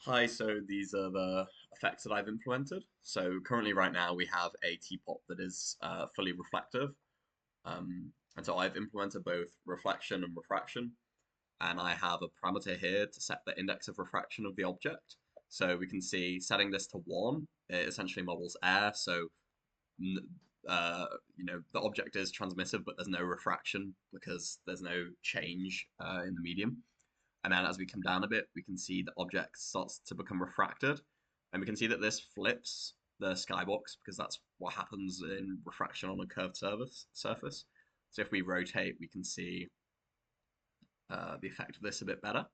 Hi, so these are the effects that I've implemented. So currently right now we have a teapot that is fully reflective. And so I've implemented both reflection and refraction. And I have a parameter here to set the index of refraction of the object. So we can see setting this to 1, it essentially models air. So, the object is transmissive, but there's no refraction because there's no change in the medium. And then as we come down a bit, we can see the object starts to become refracted. And we can see that this flips the skybox because that's what happens in refraction on a curved surface. So if we rotate, we can see the effect of this a bit better.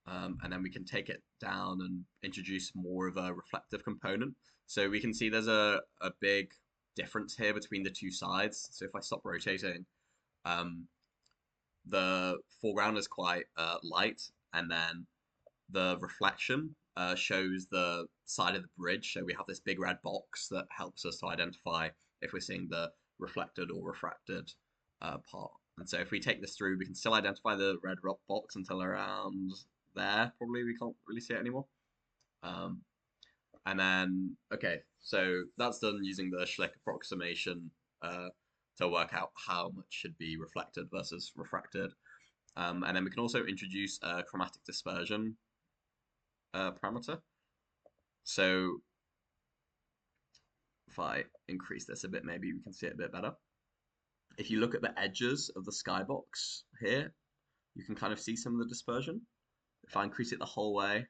And then we can take it down and introduce more of a reflective component. So we can see there's a big difference here between the two sides. So if I stop rotating, um, the foreground is quite light, and then the reflection shows the side of the bridge. So we have this big red box that helps us to identify if we're seeing the reflected or refracted part. And so if we take this through, we can still identify the red box until around there. Probably we can't really see it anymore. Um, and then, okay, so that's done using the Schlick approximation to work out how much should be reflected versus refracted. And then we can also introduce a chromatic dispersion parameter. So if I increase this a bit, maybe we can see it a bit better. If you look at the edges of the skybox here, you can kind of see some of the dispersion. If I increase it the whole way,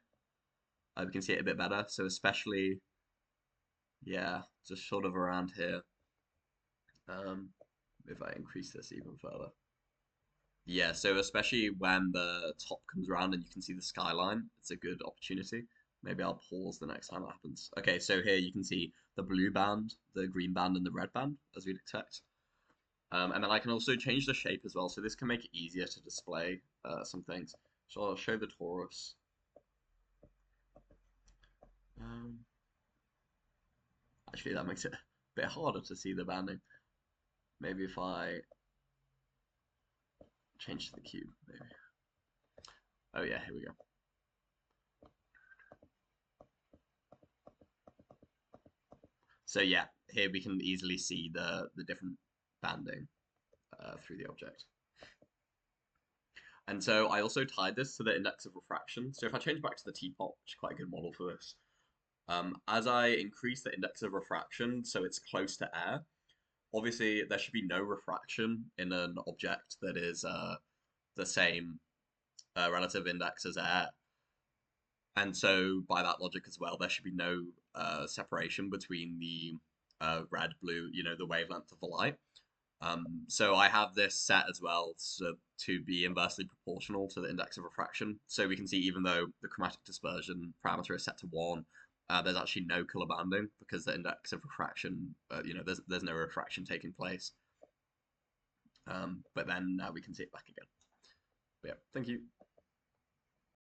we can see it a bit better. So especially, yeah, just sort of around here. If I increase this even further. Yeah, so especially when the top comes around and you can see the skyline, it's a good opportunity. Maybe I'll pause the next time that happens. Okay, so here you can see the blue band, the green band, and the red band, as we'd expect. And then I can also change the shape as well, so this can make it easier to display some things. So I'll show the torus. Um, Actually, that makes it a bit harder to see the banding. Maybe if I change to the cube, maybe. Oh yeah, here we go. So yeah, here we can easily see the different banding through the object. And so I also tied this to the index of refraction. So if I change back to the teapot, which is quite a good model for this, as I increase the index of refraction so it's close to air, obviously there should be no refraction in an object that is the same relative index as air. And so by that logic as well, there should be no separation between the red, blue, the wavelength of the light. So I have this set as well to be inversely proportional to the index of refraction. So we can see even though the chromatic dispersion parameter is set to 1, there's actually no color banding because the index of refraction, there's no refraction taking place. But then we can see it back again. But yeah, thank you.